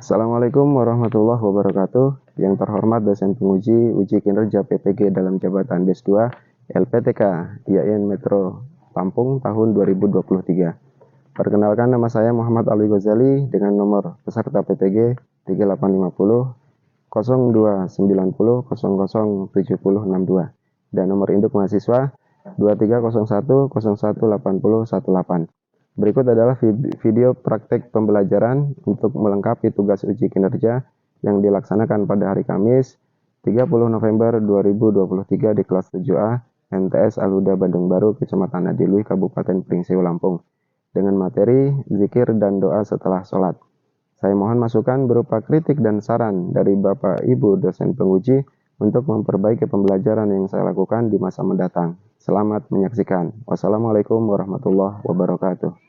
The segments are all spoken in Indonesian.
Assalamualaikum warahmatullahi wabarakatuh. Yang terhormat dosen penguji uji kinerja PPG dalam jabatan BES 2 LPTK IAIN Metro Lampung tahun 2023. Perkenalkan, nama saya Muhammad Alwi Ghazali dengan nomor peserta PPG 3850 0290 007062 dan nomor induk mahasiswa 2301 018018. Berikut adalah video praktek pembelajaran untuk melengkapi tugas uji kinerja yang dilaksanakan pada hari Kamis 30 November 2023 di kelas 7A MTS Al-Huda Bandung Baru, Kecamatan Adilui, Kabupaten Pringseu, Lampung, dengan materi zikir dan doa setelah sholat. Saya mohon masukan berupa kritik dan saran dari Bapak Ibu dosen penguji untuk memperbaiki pembelajaran yang saya lakukan di masa mendatang. Selamat menyaksikan. Wassalamualaikum warahmatullahi wabarakatuh.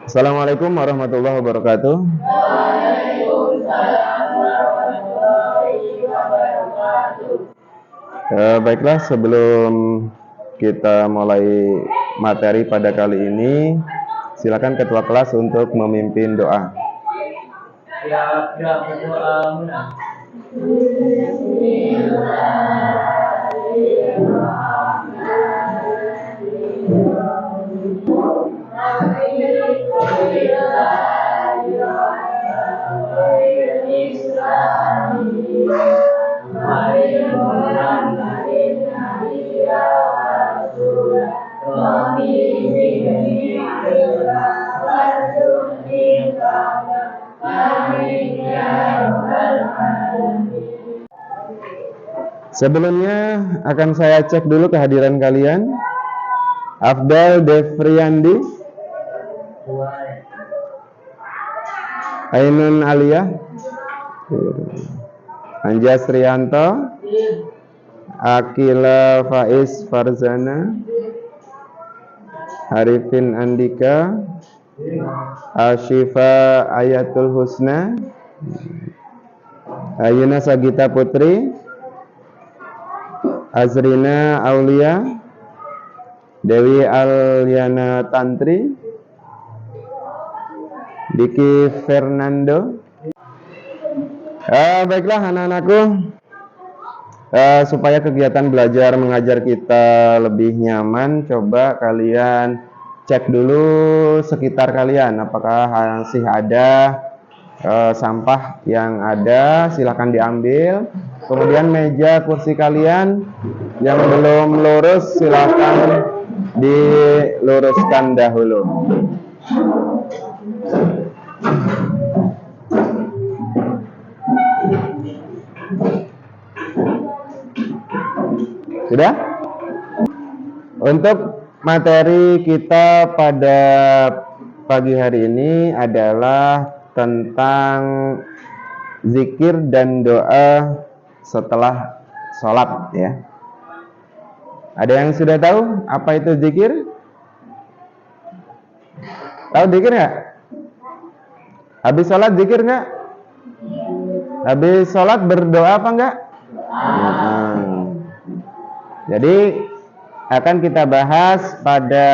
Assalamualaikum warahmatullahi wabarakatuh. Baiklah, sebelum kita mulai materi pada kali ini, silakan ketua kelas untuk memimpin doa. Siap berdoa. Sebelumnya akan saya cek dulu kehadiran kalian. Afdal Devriandi, Ainun Aliyah, Anjas Rianto, Akila Faiz Farzana, Arifin Andika, Ashifa Ayatul Husna, Ayuna Sagita Putri, Azrina Aulia, Dewi Alyana Tantri, Diki Fernando. Baiklah anak-anakku, supaya kegiatan belajar mengajar kita lebih nyaman, coba kalian cek dulu sekitar kalian, apakah masih ada sampah yang ada, silahkan diambil. Kemudian meja kursi kalian yang belum lurus silahkan diluruskan dahulu. Sudah? Untuk materi kita pada pagi hari ini adalah tentang zikir dan doa setelah sholat, ya. Ada yang sudah tahu apa itu zikir? Tahu zikir nggak? Habis sholat zikir nggak? Habis sholat berdoa apa nggak? Jadi akan kita bahas pada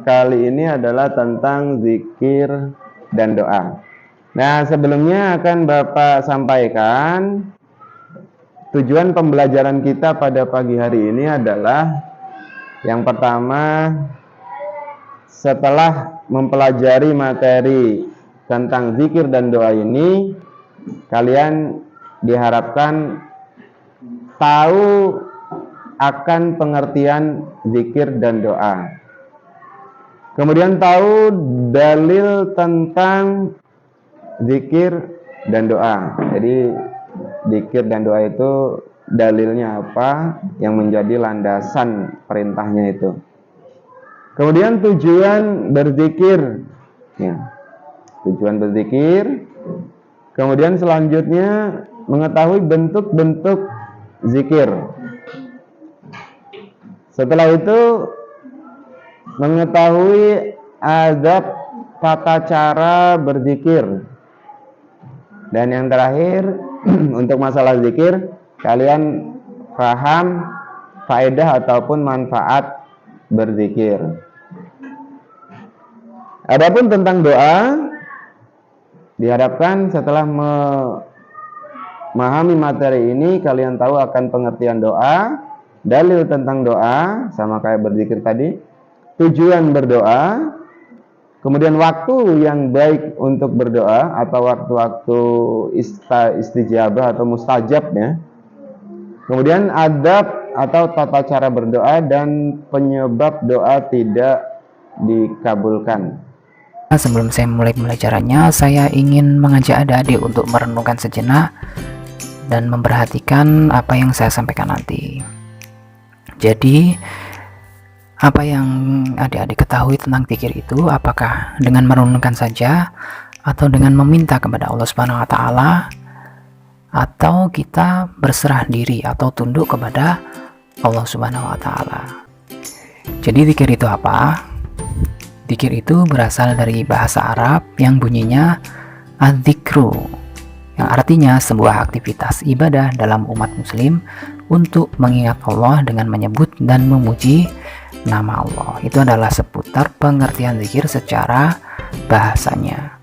kali ini adalah tentang zikir dan doa. Nah, sebelumnya akan Bapak sampaikan tujuan pembelajaran kita pada pagi hari ini adalah yang pertama, setelah mempelajari materi tentang zikir dan doa ini, kalian diharapkan tahu akan pengertian zikir dan doa. Kemudian tahu dalil tentang zikir dan doa. Jadi zikir dan doa itu dalilnya apa yang menjadi landasan perintahnya itu. Kemudian tujuan berzikir, ya. Tujuan berzikir, Kemudian selanjutnya mengetahui bentuk-bentuk zikir. Setelah itu mengetahui adab tata cara berzikir. Dan yang terakhir untuk masalah zikir, kalian paham faedah ataupun manfaat berzikir. Adapun tentang doa, diharapkan setelah memahami materi ini kalian tahu akan pengertian doa, dalil tentang doa sama kayak berzikir tadi, tujuan berdoa, kemudian waktu yang baik untuk berdoa atau waktu-waktu istijabah atau mustajabnya, kemudian adab atau tata cara berdoa dan penyebab doa tidak dikabulkan. Sebelum saya mulai pembelajarannya, saya ingin mengajak adik-adik untuk merenungkan sejenak dan memperhatikan apa yang saya sampaikan nanti. Jadi, apa yang adik-adik ketahui tentang zikir itu, apakah dengan merenungkan saja atau dengan meminta kepada Allah Subhanahu wa taala, atau kita berserah diri atau tunduk kepada Allah Subhanahu wa taala. Jadi zikir itu apa? Zikir itu berasal dari bahasa Arab yang bunyinya adzikru, yang artinya sebuah aktivitas ibadah dalam umat muslim untuk mengingat Allah dengan menyebut dan memuji nama Allah. Itu adalah seputar pengertian zikir secara bahasanya.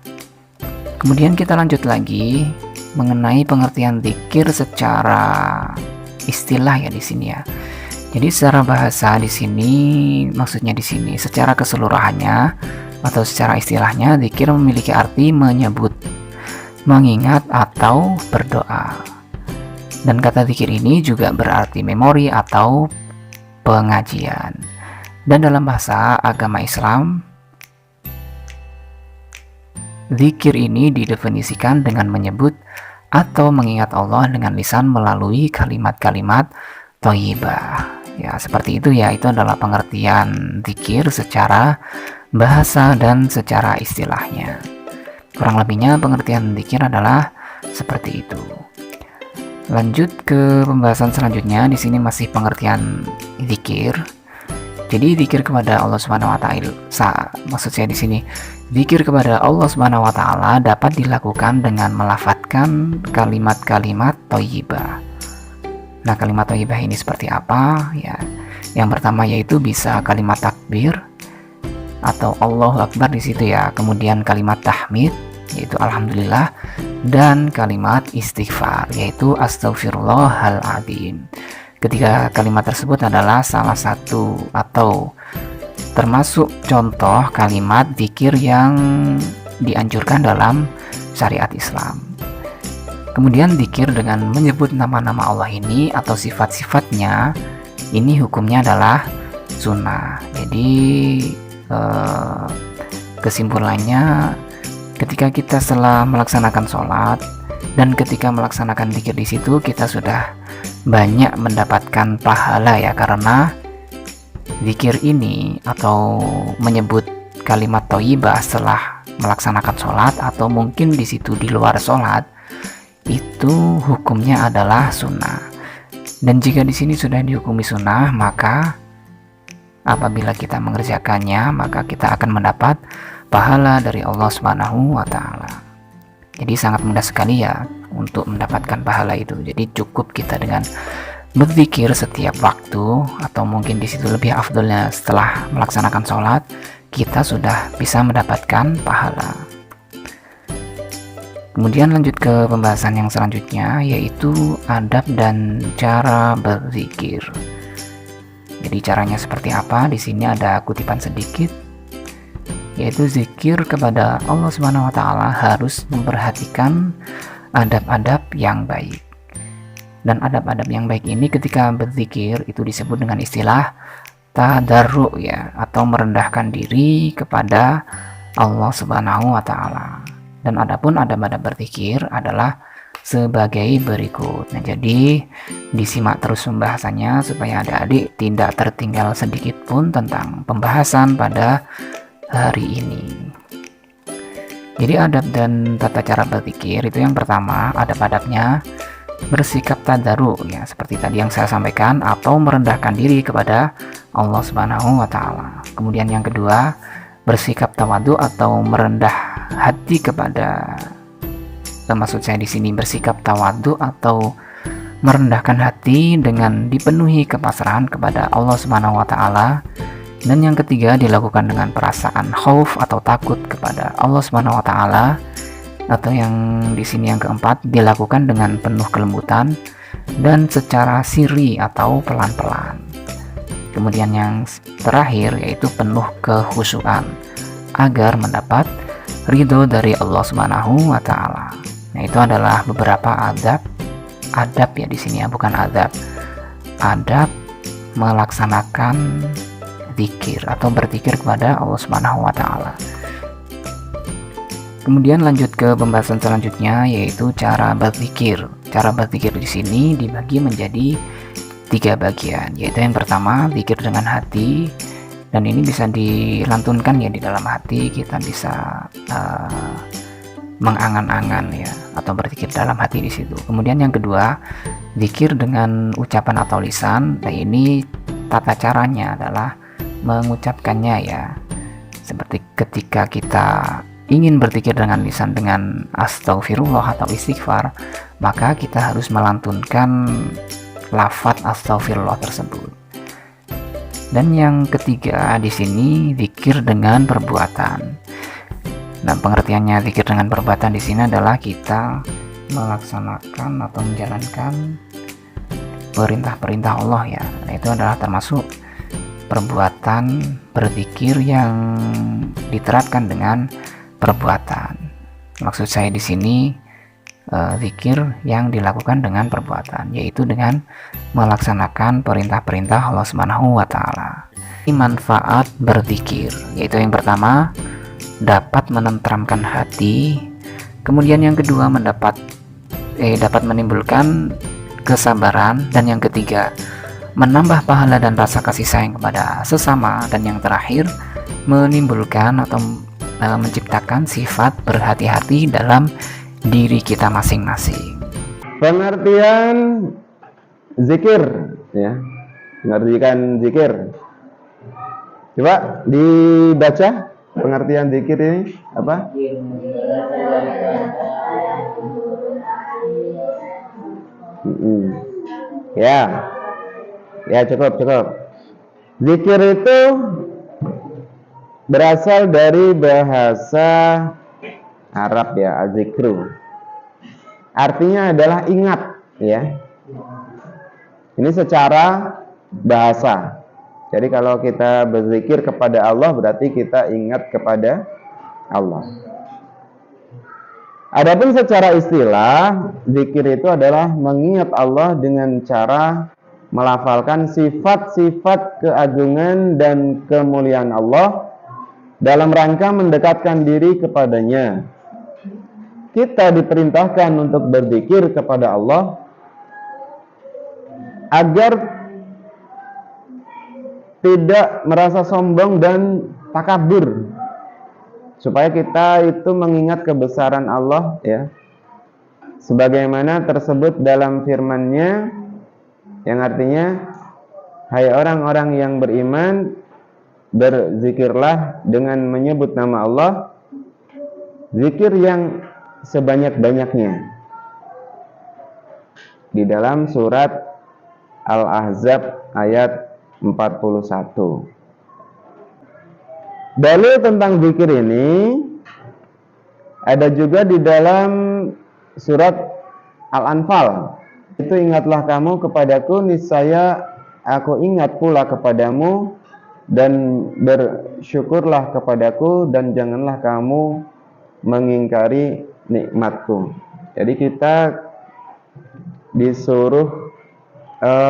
Kemudian kita lanjut lagi mengenai pengertian zikir secara istilah ya di sini ya. Jadi secara bahasa di sini, maksudnya di sini secara keseluruhannya atau secara istilahnya, zikir memiliki arti menyebut, mengingat atau berdoa. Dan kata zikir ini juga berarti memori atau pengajian. Dan dalam bahasa agama Islam, zikir ini didefinisikan dengan menyebut atau mengingat Allah dengan lisan melalui kalimat-kalimat thayyibah. Ya, seperti itu ya, itu adalah pengertian zikir secara bahasa dan secara istilahnya. Kurang lebihnya pengertian zikir adalah seperti itu. Lanjut ke pembahasan selanjutnya, di sini masih pengertian zikir. Jadi zikir kepada Allah Subhanahu wa taala, maksud saya di sini, zikir kepada Allah Subhanahu wa taala dapat dilakukan dengan melafadzkan kalimat-kalimat thayyibah. Nah, kalimat thayyibah ini seperti apa? Ya, yang pertama yaitu bisa kalimat takbir atau Allahu Akbar di situ ya. Kemudian kalimat tahmid yaitu alhamdulillah, dan kalimat istighfar yaitu astaghfirullahaladzim. Ketiga kalimat tersebut adalah salah satu atau termasuk contoh kalimat zikir yang dianjurkan dalam syariat Islam. Kemudian zikir dengan menyebut nama-nama Allah ini atau sifat-sifatnya, ini hukumnya adalah sunnah. Jadi kesimpulannya, ketika kita setelah melaksanakan sholat dan ketika melaksanakan zikir di situ, kita sudah banyak mendapatkan pahala ya, karena zikir ini atau menyebut kalimat thayyibah setelah melaksanakan sholat atau mungkin di situ di luar sholat, itu hukumnya adalah sunnah. Dan jika di sini sudah dihukumi sunnah, maka apabila kita mengerjakannya, maka kita akan mendapat pahala dari Allah Subhanahu wa taala. Jadi sangat mudah sekali ya untuk mendapatkan pahala itu. Jadi cukup kita dengan berzikir setiap waktu, atau mungkin di situ lebih afdolnya setelah melaksanakan sholat, kita sudah bisa mendapatkan pahala. Kemudian lanjut ke pembahasan yang selanjutnya, yaitu adab dan cara berzikir. Jadi caranya seperti apa? Di sini ada kutipan sedikit, yaitu zikir kepada Allah Subhanahu wa taala harus memperhatikan adab-adab yang baik. Dan adab-adab yang baik ini ketika berzikir itu disebut dengan istilah tadarru ya, atau merendahkan diri kepada Allah Subhanahu wa taala. Dan adapun adab-adab berzikir adalah sebagai berikut. Nah, jadi disimak terus pembahasannya supaya adik-adik tidak tertinggal sedikit pun tentang pembahasan pada hari ini. Jadi adab dan tata cara berzikir itu yang pertama, adab-adabnya bersikap tadaru ya, seperti tadi yang saya sampaikan, atau merendahkan diri kepada Allah Subhanahu wa taala. Kemudian yang kedua, bersikap tawadu atau merendah hati kepada, maksud saya di sini bersikap tawadu atau merendahkan hati dengan dipenuhi kepasrahan kepada Allah Subhanahu wa taala. Dan yang ketiga, dilakukan dengan perasaan khauf atau takut kepada Allah Subhanahu wa taala, atau yang di sini yang keempat, dilakukan dengan penuh kelembutan dan secara sirri atau pelan-pelan. Kemudian yang terakhir yaitu penuh kekhusyuan agar mendapat ridho dari Allah Subhanahu wa taala. Nah, itu adalah beberapa adab ya di sini ya, bukan adab melaksanakan zikir atau berzikir kepada Allah Subhanahu wa taala. Kemudian lanjut ke pembahasan selanjutnya, yaitu cara berzikir. Cara berzikir di sini dibagi menjadi 3 bagian, yaitu yang pertama zikir dengan hati, dan ini bisa dilantunkan ya di dalam hati, kita bisa mengangan-angan ya, atau berzikir dalam hati di situ. Kemudian yang kedua, zikir dengan ucapan atau lisan. Nah, ini tata caranya adalah mengucapkannya ya, seperti ketika kita ingin berzikir dengan lisan dengan astaghfirullah atau istighfar, maka kita harus melantunkan lafaz astaghfirullah tersebut. Dan yang ketiga di sini zikir dengan perbuatan. Dan pengertiannya zikir dengan perbuatan di sini adalah kita melaksanakan atau menjalankan perintah-perintah Allah ya. Nah, itu adalah termasuk perbuatan berzikir yang diterapkan dengan perbuatan. Maksud saya di sini zikir yang dilakukan dengan perbuatan, yaitu dengan melaksanakan perintah-perintah Allah Subhanahu wa taala. Manfaat berzikir, yaitu yang pertama dapat menenteramkan hati, kemudian yang kedua dapat menimbulkan kesabaran, dan yang ketiga menambah pahala dan rasa kasih sayang kepada sesama, dan yang terakhir menimbulkan atau menciptakan sifat berhati-hati dalam diri kita masing-masing. Pengertian zikir ya, pengertian zikir. Coba dibaca pengertian zikir ini apa? Ya cukup. Zikir itu berasal dari bahasa Arab ya, azikru. Artinya adalah ingat ya. Ini secara bahasa. Jadi kalau kita berzikir kepada Allah berarti kita ingat kepada Allah. Adapun secara istilah, zikir itu adalah mengingat Allah dengan cara melafalkan sifat-sifat keagungan dan kemuliaan Allah dalam rangka mendekatkan diri kepadanya. Kita diperintahkan untuk berzikir kepada Allah agar tidak merasa sombong dan takabur, supaya kita itu mengingat kebesaran Allah ya, sebagaimana tersebut dalam firman-Nya yang artinya, hai orang-orang yang beriman, berzikirlah dengan menyebut nama Allah, zikir yang sebanyak-banyaknya. Di dalam surat Al-Ahzab ayat 41. Dalil tentang zikir ini ada juga di dalam surat Al-Anfal. Itu ingatlah kamu kepadaku, niscaya aku ingat pula kepadamu, dan bersyukurlah kepadaku, dan janganlah kamu mengingkari nikmatku. Jadi kita disuruh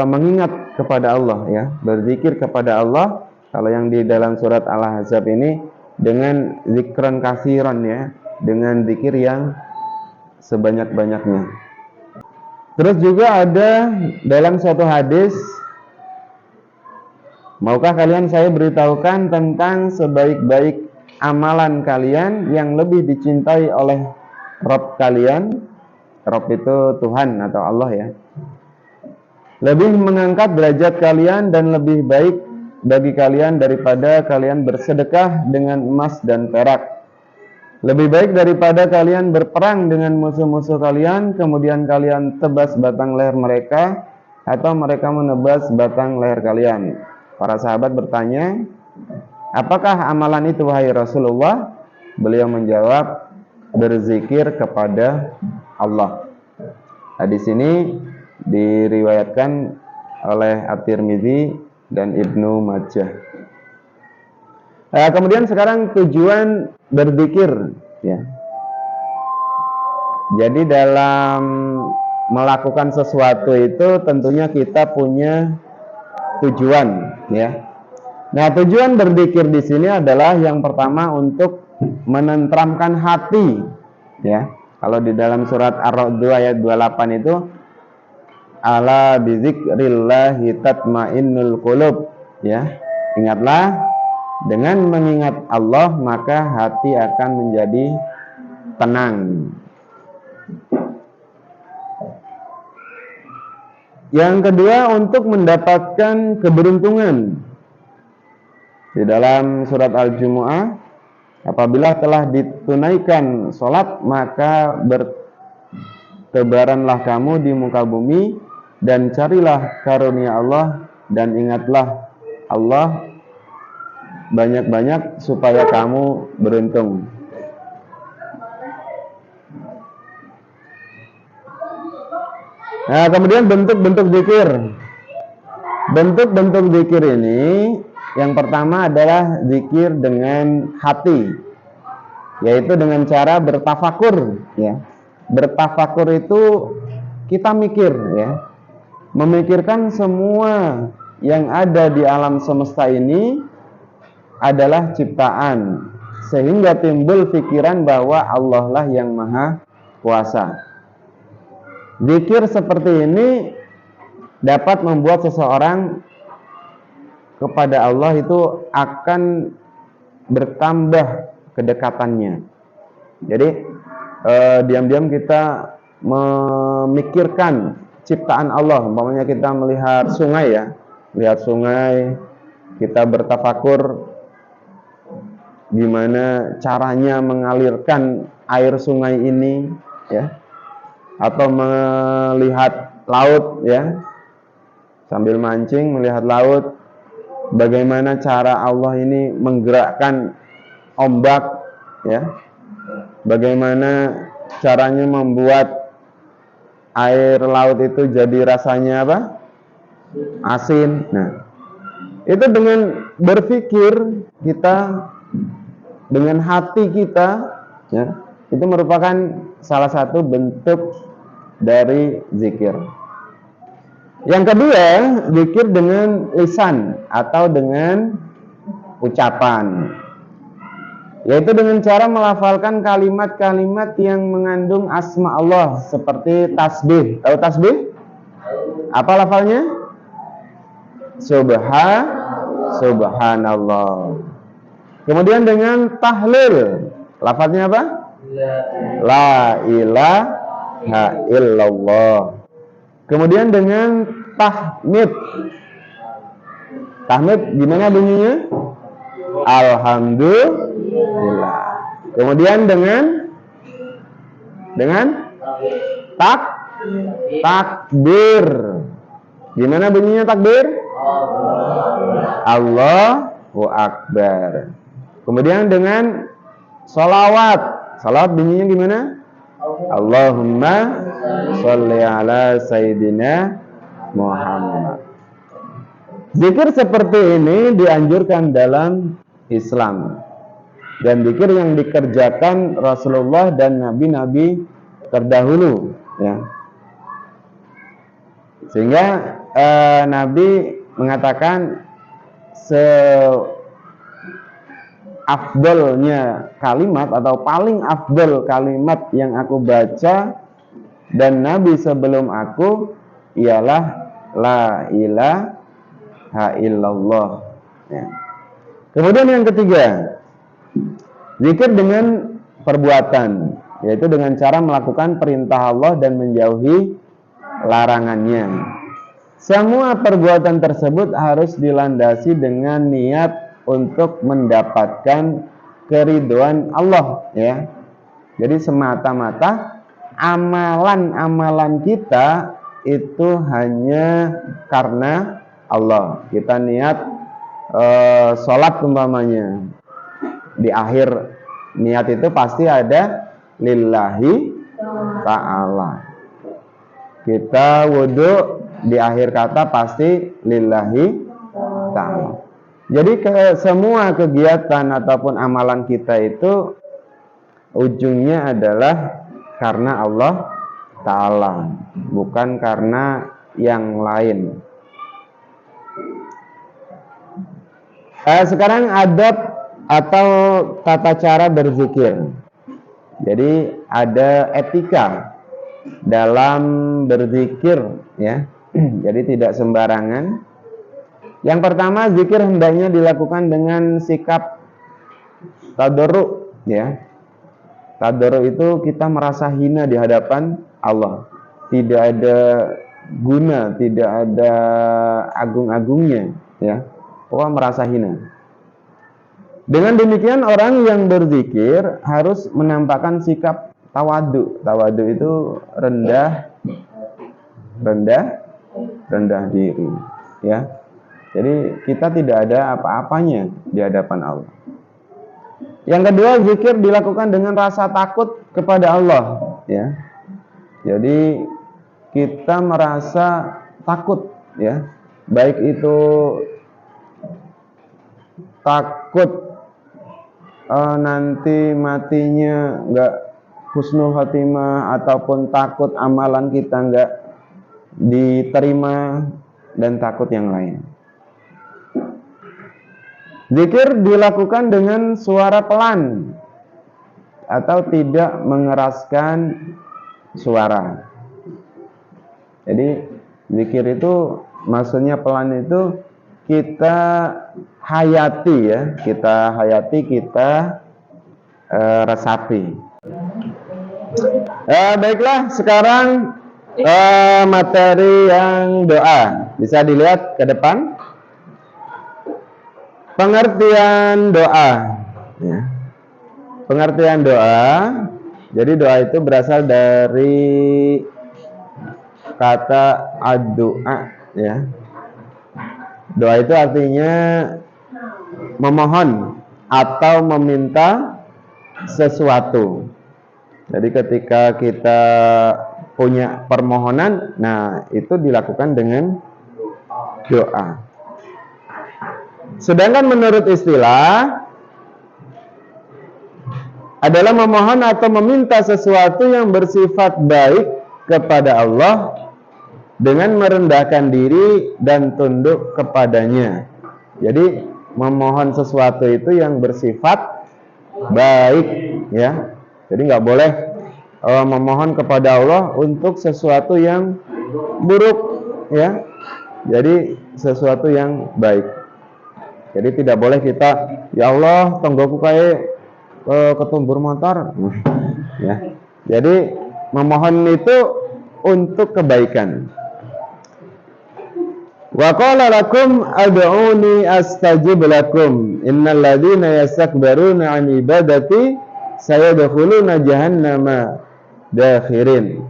mengingat kepada Allah ya, berzikir kepada Allah. Kalau yang di dalam surat Al-Ahzab ini dengan zikran kasiran ya, dengan zikir yang sebanyak-banyaknya. Terus juga ada dalam suatu hadis, maukah kalian saya beritahukan tentang sebaik-baik amalan kalian yang lebih dicintai oleh Rabb kalian. Rabb itu Tuhan atau Allah ya. Lebih mengangkat derajat kalian dan lebih baik bagi kalian daripada kalian bersedekah dengan emas dan perak. Lebih baik daripada kalian berperang dengan musuh-musuh kalian, kemudian kalian tebas batang leher mereka, atau mereka menebas batang leher kalian. Para sahabat bertanya, apakah amalan itu wahai Rasulullah? Beliau menjawab, berzikir kepada Allah. Hadis ini diriwayatkan oleh At-Tirmidzi dan Ibnu Majah. Kemudian sekarang tujuan berzikir ya. Jadi dalam melakukan sesuatu itu tentunya kita punya tujuan ya. Nah, tujuan berzikir di sini adalah yang pertama untuk menenteramkan hati ya. Kalau di dalam surat Ar-Ra'd ayat 28 itu, ala bizikrillahi tatmainnul qulub ya. Ingatlah, dengan mengingat Allah maka hati akan menjadi tenang. Yang kedua, untuk mendapatkan keberuntungan. Di dalam surat Al-Jumu'ah, apabila telah ditunaikan sholat maka bertebaranlah kamu di muka bumi dan carilah karunia Allah dan ingatlah Allah banyak-banyak supaya kamu beruntung. Nah, kemudian bentuk-bentuk zikir. Bentuk-bentuk zikir ini yang pertama adalah zikir dengan hati, yaitu dengan cara bertafakur ya. Bertafakur itu kita mikir ya. Memikirkan semua yang ada di alam semesta ini adalah ciptaan, sehingga timbul pikiran bahwa Allah lah yang maha kuasa. Zikir seperti ini dapat membuat seseorang kepada Allah itu akan bertambah kedekatannya. Jadi diam-diam kita memikirkan ciptaan Allah. Umpamanya kita melihat sungai ya, lihat sungai, kita bertafakur gimana caranya mengalirkan air sungai ini ya, atau melihat laut ya, sambil mancing melihat laut, bagaimana cara Allah ini menggerakkan ombak ya, bagaimana caranya membuat air laut itu jadi rasanya apa? Asin. Nah, itu dengan berpikir kita, dengan hati kita ya, itu merupakan salah satu bentuk dari zikir. Yang kedua, zikir dengan lisan atau dengan ucapan, yaitu dengan cara melafalkan kalimat-kalimat yang mengandung asma Allah seperti tasbih. Tahu tasbih? Apa lafalnya? Subhanallah. Kemudian dengan tahlil, lafaznya apa? La ilaha illallah. Kemudian dengan tahmid. Tahmid gimana bunyinya? Alhamdulillah. Kemudian dengan takbir. Gimana bunyinya takbir? Allahu Akbar. Kemudian dengan sholawat. Sholawat bunyinya gimana? Allahumma sholli ala Sayyidina Muhammad. Zikir seperti ini dianjurkan dalam Islam. Dan zikir yang dikerjakan Rasulullah dan nabi-nabi terdahulu ya. Sehingga Nabi mengatakan afdolnya kalimat atau paling afdol kalimat yang aku baca dan Nabi sebelum aku ialah la ilaha illallah ya. Kemudian yang ketiga, Zikir dengan perbuatan, yaitu dengan cara melakukan perintah Allah dan menjauhi larangannya. Semua perbuatan tersebut harus dilandasi dengan niat untuk mendapatkan keridhaan Allah, ya. Jadi semata-mata amalan-amalan kita itu hanya karena Allah. Kita niat sholat umpamanya, di akhir niat itu pasti ada lillahi ta'ala. Kita wudhu, di akhir kata pasti lillahi ta'ala. Jadi semua kegiatan ataupun amalan kita itu ujungnya adalah karena Allah Ta'ala, bukan karena yang lain. Sekarang adab atau tata cara berzikir. Jadi ada etika dalam berzikir, ya. Jadi tidak sembarangan. Yang pertama, zikir hendaknya dilakukan dengan sikap tadarru, ya. Tadarru itu kita merasa hina di hadapan Allah. Tidak ada guna, tidak ada agung-agungnya, ya. Pokoknya merasa hina. Dengan demikian orang yang berzikir harus menampakkan sikap tawadu. Tawadu itu rendah diri, ya. Jadi kita tidak ada apa-apanya di hadapan Allah. Yang kedua, zikir dilakukan dengan rasa takut kepada Allah, ya. Jadi kita merasa takut, ya. Baik itu takut nanti matinya nggak husnul khotimah, ataupun takut amalan kita nggak diterima, dan takut yang lain. Zikir dilakukan dengan suara pelan atau tidak mengeraskan suara. Jadi zikir itu maksudnya pelan itu kita hayati, ya, kita hayati, kita resapi. Baiklah, sekarang materi yang doa bisa dilihat ke depan. Pengertian doa, ya. Pengertian doa. Jadi doa itu berasal dari kata ad-du'a, ya. Doa itu artinya memohon atau meminta sesuatu. Jadi ketika kita punya permohonan, nah itu dilakukan dengan doa. Sedangkan menurut istilah adalah memohon atau meminta sesuatu yang bersifat baik kepada Allah dengan merendahkan diri dan tunduk kepadanya. Jadi memohon sesuatu itu yang bersifat baik, ya. Jadi nggak boleh memohon kepada Allah untuk sesuatu yang buruk, ya. Jadi sesuatu yang baik. Jadi tidak boleh kita, ya Allah, tonggoku kayak ketumbur motor, ya. Jadi memohon itu untuk kebaikan. Wa qala lakum ad'uni astajib lakum innal ladzina yastakbiruna an ibadati sayadkhuluna jahannama dakhirin.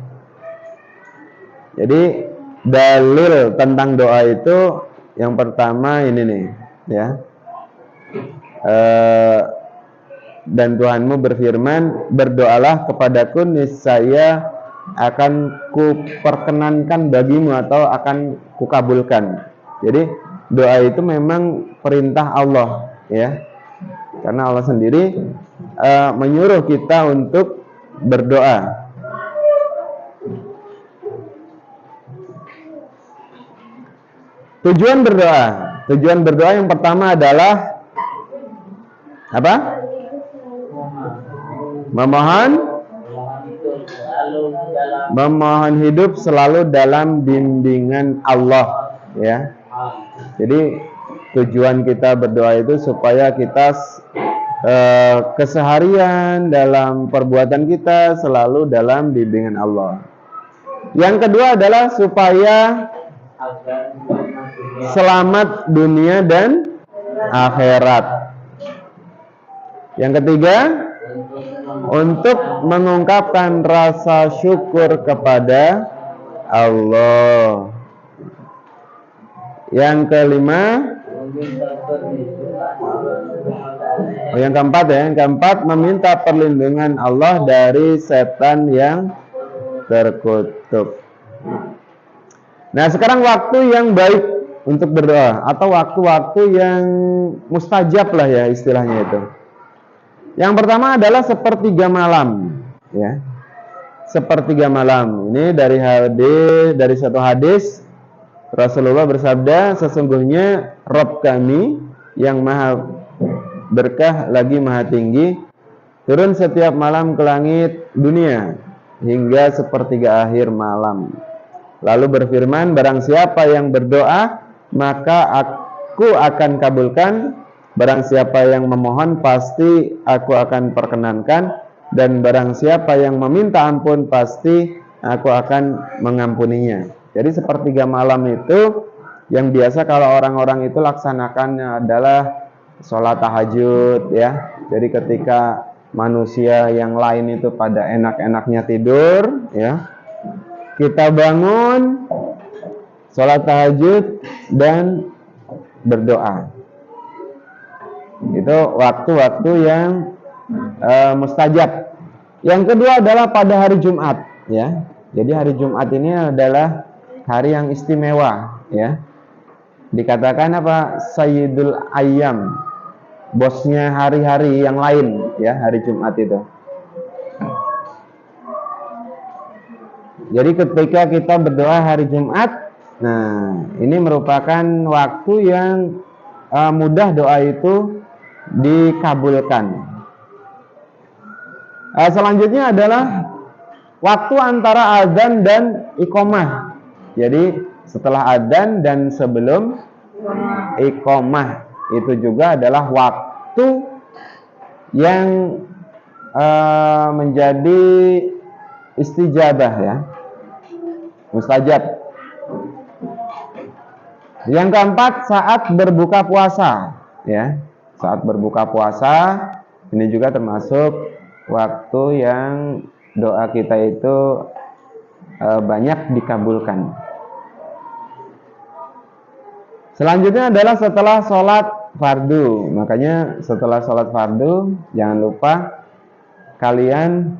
Jadi dalil tentang doa itu yang pertama ini nih, ya. Dan Tuhanmu berfirman, berdoalah kepadaku, niscaya akan kuperkenankan bagimu atau akan kukabulkan. Jadi doa itu memang perintah Allah, ya. Karena Allah sendiri menyuruh kita untuk berdoa. Tujuan berdoa yang pertama adalah apa? Memohon hidup selalu dalam bimbingan Allah, ya. Jadi tujuan kita berdoa itu supaya kita keseharian, dalam perbuatan kita selalu dalam bimbingan Allah. Yang kedua adalah supaya selamat dunia dan akhirat. Yang ketiga, untuk mengungkapkan rasa syukur kepada Allah. Yang kelima, yang keempat meminta perlindungan Allah dari setan yang terkutuk. Nah, sekarang waktu yang baik untuk berdoa atau waktu-waktu yang mustajab lah ya istilahnya itu. Yang pertama adalah sepertiga malam, ya. Sepertiga malam. Ini dari satu hadis Rasulullah bersabda, sesungguhnya Rabb kami yang maha berkah lagi maha tinggi turun setiap malam ke langit dunia hingga sepertiga akhir malam. Lalu berfirman, barang siapa yang berdoa maka aku akan kabulkan, barang siapa yang memohon pasti aku akan perkenankan, dan barang siapa yang meminta ampun pasti aku akan mengampuninya. Jadi sepertiga malam itu yang biasa kalau orang-orang itu laksanakan adalah sholat tahajud, ya. Jadi ketika manusia yang lain itu pada enak-enaknya tidur, ya, kita bangun, sholat tahajud dan berdoa. Itu waktu-waktu yang mustajab. Yang kedua adalah pada hari Jumat, ya. Jadi hari Jumat ini adalah hari yang istimewa, ya. Dikatakan apa? Sayyidul Ayyam, bosnya hari-hari yang lain, ya, hari Jumat itu. Jadi ketika kita berdoa hari Jumat, nah ini merupakan waktu yang mudah doa itu dikabulkan. Selanjutnya adalah waktu antara azan dan iqamah. Jadi setelah azan dan sebelum iqamah itu juga adalah waktu yang menjadi istijabah, ya, mustajab. Yang keempat, saat berbuka puasa, ya. Saat berbuka puasa ini juga termasuk waktu yang doa kita itu banyak dikabulkan. Selanjutnya adalah setelah sholat fardu. Makanya setelah sholat fardu jangan lupa kalian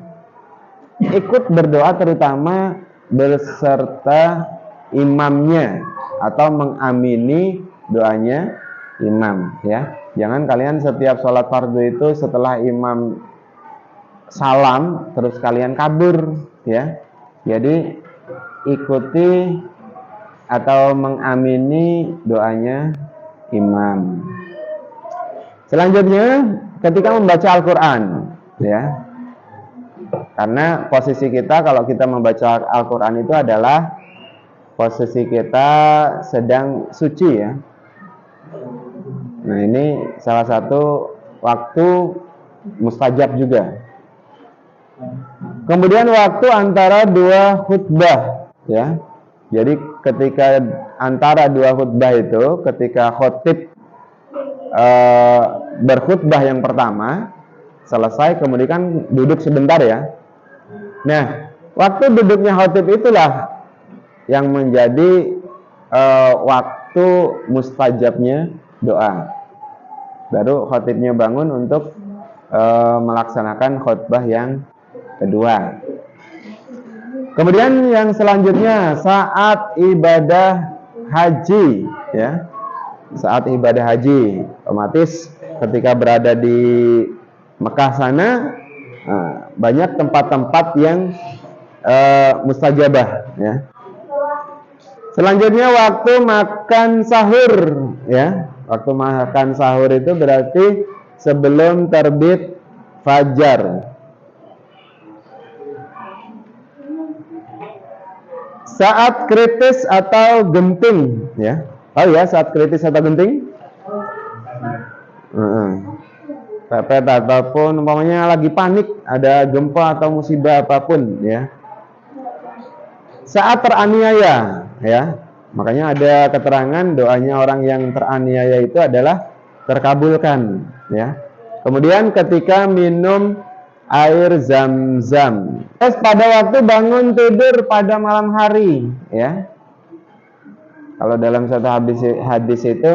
ikut berdoa, terutama beserta imamnya atau mengamini doanya imam, ya. Jangan kalian setiap sholat fardu itu setelah imam salam terus kalian kabur, ya. Jadi ikuti atau mengamini doanya imam. Selanjutnya ketika membaca Al-Quran, ya. Karena posisi kita kalau kita membaca Al-Quran itu adalah posisi kita sedang suci, ya. Nah, ini salah satu waktu mustajab juga. Kemudian waktu antara dua khutbah, ya. Jadi ketika antara dua khutbah itu, ketika khotib berkhutbah yang pertama selesai, kemudian duduk sebentar, ya. Nah, waktu duduknya khotib itulah yang menjadi waktu mustajabnya doa. Baru khotibnya bangun untuk melaksanakan khutbah yang kedua. Kemudian yang selanjutnya saat ibadah haji, ya. Saat ibadah haji, otomatis ketika berada di Mekah sana, banyak tempat-tempat yang mustajabah, ya. Selanjutnya waktu makan sahur, ya. Waktu makan sahur itu berarti sebelum terbit fajar. Saat kritis atau genting, ya. Oh ya, saat kritis atau genting? pepet ataupun umpamanya lagi panik, ada gempa atau musibah apapun ya. Saat teraniaya ya. Makanya ada keterangan doanya orang yang teraniaya itu adalah terkabulkan ya. Kemudian ketika minum air zam-zam. Terus pada waktu bangun tidur pada malam hari ya. Kalau dalam satu hadis itu,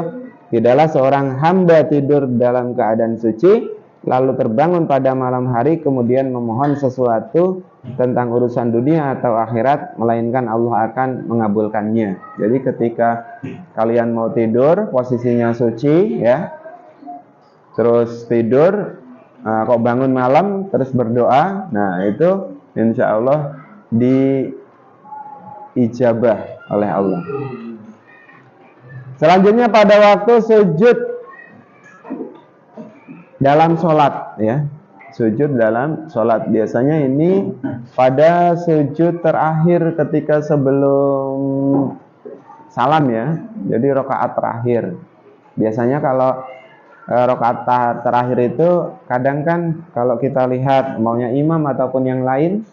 tidaklah seorang hamba tidur dalam keadaan suci lalu terbangun pada malam hari kemudian memohon sesuatu tentang urusan dunia atau akhirat, melainkan Allah akan mengabulkannya. Jadi ketika kalian mau tidur posisinya suci ya, terus tidur, kok bangun malam terus berdoa, nah itu insya Allah diijabah oleh Allah. Selanjutnya pada waktu sujud dalam sholat ya, sujud dalam sholat, biasanya ini pada sujud terakhir ketika sebelum salam ya, jadi rakaat terakhir. Biasanya kalau rakaat terakhir itu kadang kan kalau kita lihat maunya imam ataupun yang lain,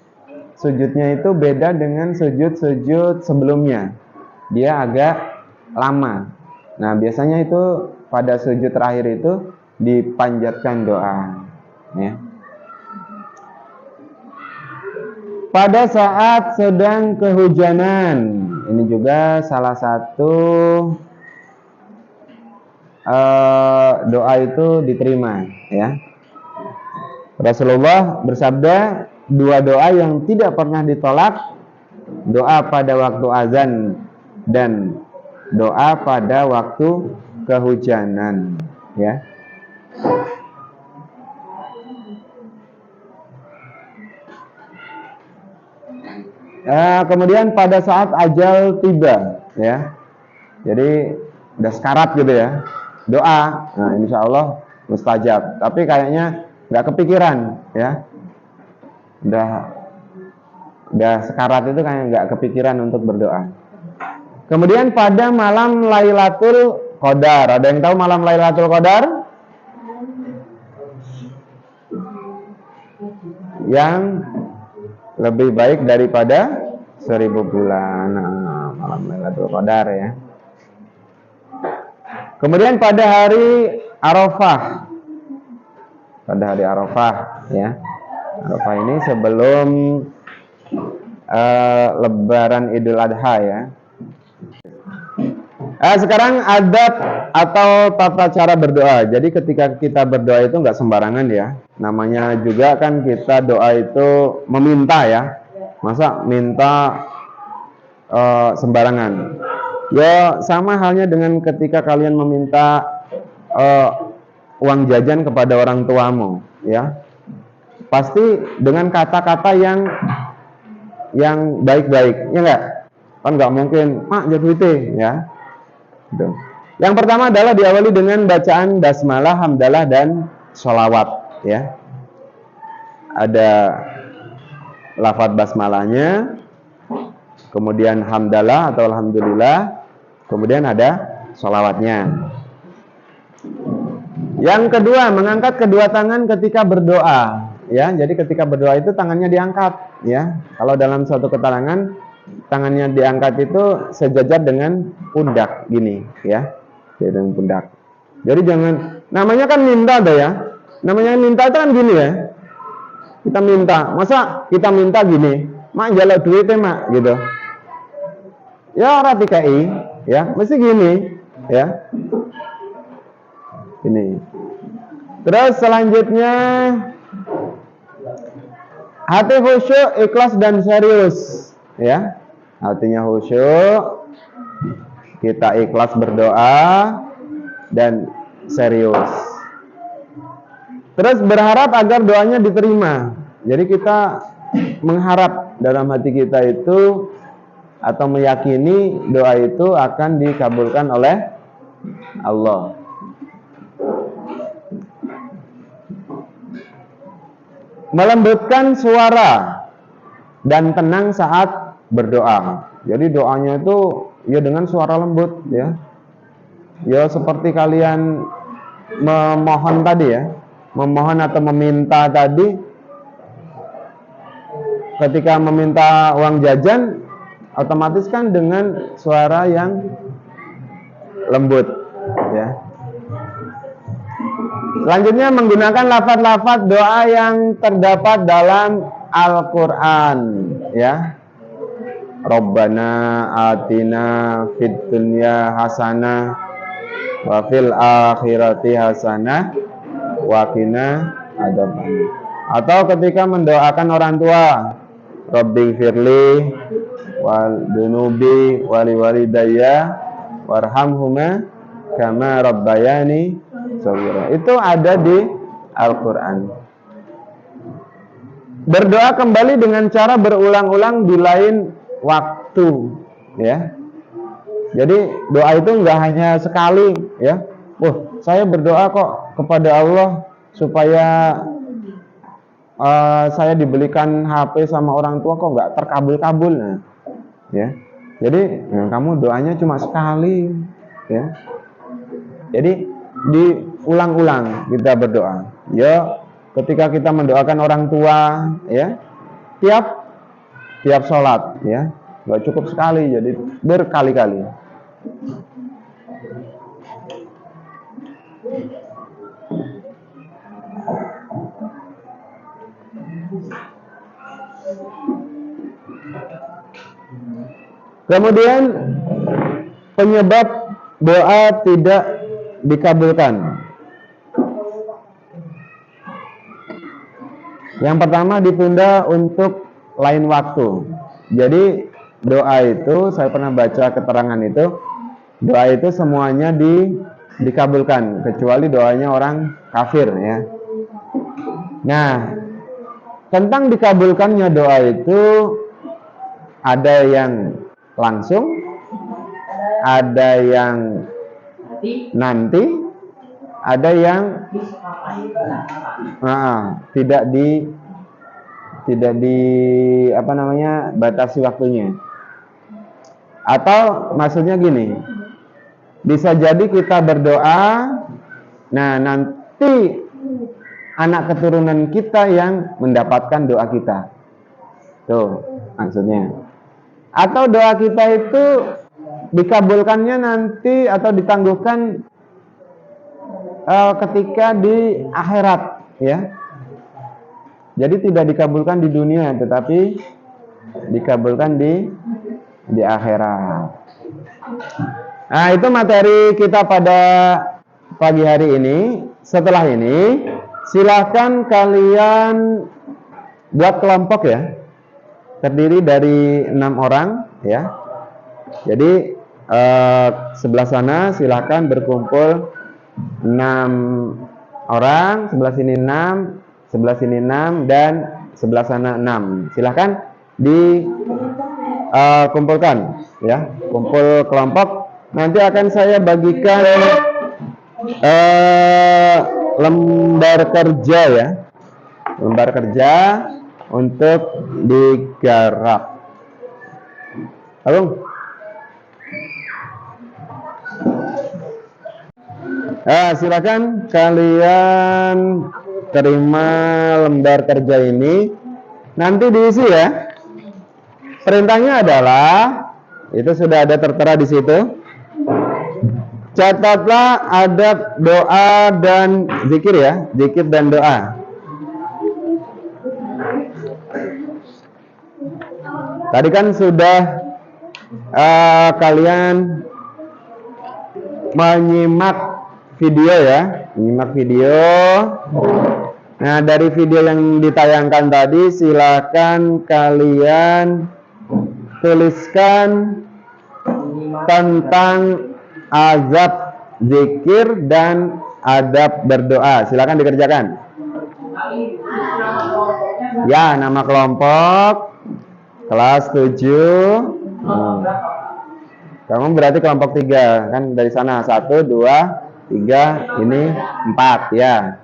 sujudnya itu beda dengan sujud-sujud sebelumnya, dia agak lama. Nah biasanya itu pada sujud terakhir itu dipanjatkan doa ya. Pada saat sedang kehujanan, ini juga salah satu doa itu diterima ya. Rasulullah bersabda, dua doa yang tidak pernah ditolak, doa pada waktu azan dan doa pada waktu kehujanan ya. Kemudian pada saat ajal tiba ya, jadi udah sekarat gitu ya, doa, nah insya Allah mustajab. Tapi kayaknya nggak kepikiran ya, udah sekarat itu kayak nggak kepikiran untuk berdoa. Kemudian pada malam Lailatul Qadar, ada yang tahu malam Lailatul Qadar? Yang lebih baik daripada 1000 bulan. Nah, malam Lailatul Qadar ya. Kemudian pada hari Arafah. Pada hari Arafah ya. Arafah ini sebelum Lebaran Idul Adha ya. Sekarang adab atau tata cara berdoa. Jadi ketika kita berdoa itu nggak sembarangan ya. Namanya juga kan kita doa itu meminta ya. Masa minta sembarangan? Ya sama halnya dengan ketika kalian meminta uang jajan kepada orang tuamu ya. Pasti dengan kata-kata yang baik-baik, ya enggak? Kan nggak mungkin, mak jadi ya. Yang pertama adalah diawali dengan bacaan basmalah, hamdalah, dan sholawat ya. Ada lafadz basmalahnya, kemudian hamdalah atau alhamdulillah, kemudian ada sholawatnya. Yang kedua, mengangkat kedua tangan ketika berdoa ya. Jadi ketika berdoa itu tangannya diangkat ya. Kalau dalam suatu keterangan tangannya diangkat itu sejajar dengan pundak gini ya, dengan pundak. Jadi jangan, namanya kan minta ada ya, namanya minta itu kan gini ya, kita minta, masa kita minta gini, mak jaluk duit ya mak gitu ya, orang TKI ya, mesti gini ya, ini. Terus selanjutnya hati khusyuk, ikhlas, dan serius ya. Hatinya khusyuk, kita ikhlas berdoa dan serius. Terus berharap agar doanya diterima. Jadi kita mengharap dalam hati kita itu atau meyakini doa itu akan dikabulkan oleh Allah. Melembutkan suara dan tenang saat berdoa. Jadi doanya itu ya dengan suara lembut ya. Ya seperti kalian memohon tadi ya. memohon atau meminta tadi, ketika meminta uang jajan, otomatis kan dengan suara yang lembut, ya. Selanjutnya menggunakan lafaz-lafaz doa yang terdapat dalam Al-Quran, ya. Rabbana atina fid dunya hasanah wa fil akhirati hasanah wa qina adzabannar. Atau ketika mendoakan orang tua, Rabbi firli wal dunubi wali walidayya warhamhuma kama rabbayani shaghira. Itu ada di Al-Quran. Berdoa kembali dengan cara berulang-ulang di lain waktu, ya. Jadi doa itu enggak hanya sekali, ya. Saya berdoa kok kepada Allah supaya saya dibelikan HP sama orang tua, kok enggak terkabul-kabul, nah, ya. Jadi kamu doanya cuma sekali, ya. Jadi diulang-ulang kita berdoa. Ya, ketika kita mendoakan orang tua, ya, tiap sholat, ya, nggak cukup sekali, jadi berkali-kali. Kemudian penyebab doa tidak dikabulkan. Yang pertama, ditunda untuk lain waktu. Jadi doa itu, saya pernah baca keterangan itu, doa itu semuanya dikabulkan kecuali doanya orang kafir, ya. Nah, tentang dikabulkannya doa itu ada yang langsung, ada yang nanti, ada yang tidak di batasi waktunya. Atau maksudnya gini, bisa jadi kita berdoa, nah nanti anak keturunan kita yang mendapatkan doa kita. Tuh maksudnya. Atau doa kita itu dikabulkannya nanti atau ditangguhkan ketika di akhirat, ya. Jadi tidak dikabulkan di dunia, tetapi dikabulkan di akhirat. Nah, itu materi kita pada pagi hari ini. Setelah ini, silahkan kalian buat kelompok, ya. Terdiri dari 6 orang, ya. Jadi sebelah sana silahkan berkumpul 6 orang, sebelah sini 6, sebelah sini 6, dan sebelah sana 6. Silahkan dikumpulkan, ya, kumpul kelompok. Nanti akan saya bagikan lembar kerja, ya, lembar kerja untuk digarap. Halo. Silakan kalian terima lembar kerja ini. Nanti diisi, ya. Perintahnya adalah itu sudah ada tertera di situ. Catatlah adab doa dan zikir, ya, zikir dan doa. Tadi kan sudah kalian menyimak video, ya, menyimak video. Nah, dari video yang ditayangkan tadi, silakan kalian tuliskan tentang azab zikir dan adab berdoa. Silakan dikerjakan. Ya, nama kelompok kelas 7. Kamu berarti kelompok 3 kan, dari sana 1, 2, 3, ini 4, ya.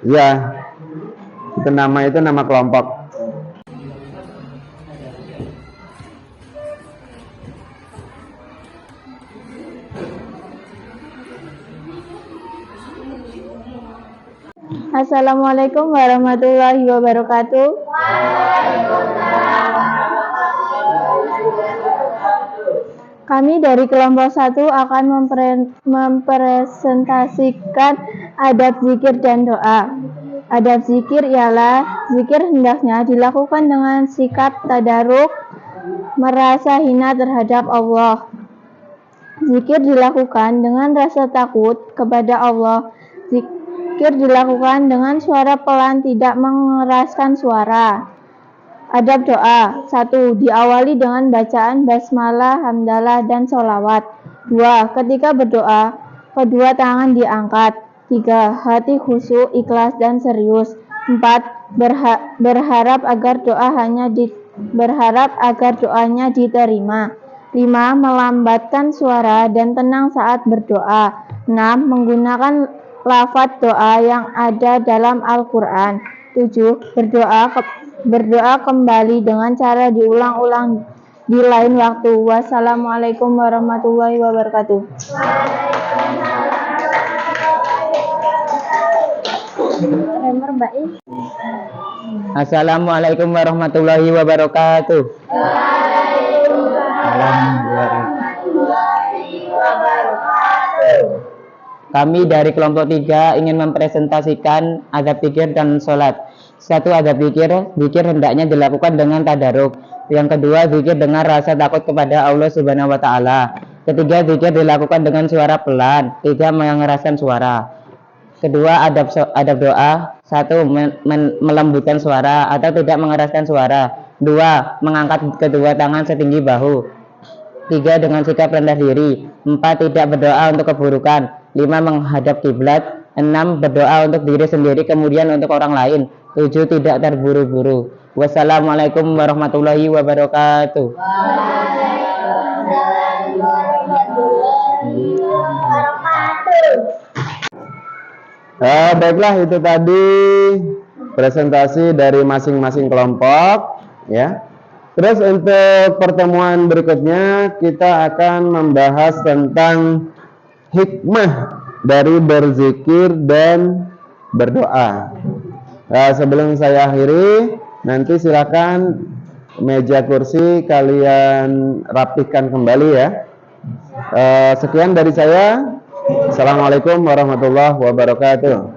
Ya, itu nama kelompok. Assalamualaikum warahmatullahi wabarakatuh. Kami dari kelompok 1 akan mempresentasikan adab zikir dan doa. Adab zikir ialah zikir hendaknya dilakukan dengan sikap tadaruk, merasa hina terhadap Allah. Zikir dilakukan dengan rasa takut kepada Allah. Zikir dilakukan dengan suara pelan, tidak mengeraskan suara. Adab doa. 1. Diawali dengan bacaan basmalah, hamdalah, dan sholawat. 2. Ketika berdoa, kedua tangan diangkat. 3. Hati khusyuk, ikhlas, dan serius. 4. Berharap agar doanya diterima. 5. Melambatkan suara dan tenang saat berdoa. 6. Menggunakan lafaz doa yang ada dalam Al-Quran. 7. Berdoa kembali dengan cara diulang-ulang di lain waktu. Wassalamualaikum warahmatullahi wabarakatuh. Assalamualaikum warahmatullahi wabarakatuh. Kami dari kelompok 3 ingin mempresentasikan adab zikir dan sholat. 1. Adab zikir hendaknya dilakukan dengan tadaruk. Yang kedua, zikir dengan rasa takut kepada Allah Subhanahu wa Ta'ala. Ketiga, zikir dilakukan dengan suara pelan, tidak mengeraskan suara. Kedua, adab doa. 1. Melembutkan suara atau tidak mengeraskan suara. 2. Mengangkat kedua tangan setinggi bahu. 3. Dengan sikap rendah diri. 4. Tidak berdoa untuk keburukan. 5. Menghadap kiblat. 6. Berdoa untuk diri sendiri kemudian untuk orang lain. 7. Tidak terburu-buru. Wassalamualaikum warahmatullahi wabarakatuh. Baiklah, itu tadi presentasi dari masing-masing kelompok ya. Terus untuk pertemuan berikutnya kita akan membahas tentang hikmah dari berzikir dan berdoa. Sebelum saya akhiri, nanti silakan meja kursi kalian rapihkan kembali ya. Sekian dari saya. Assalamualaikum warahmatullahi wabarakatuh.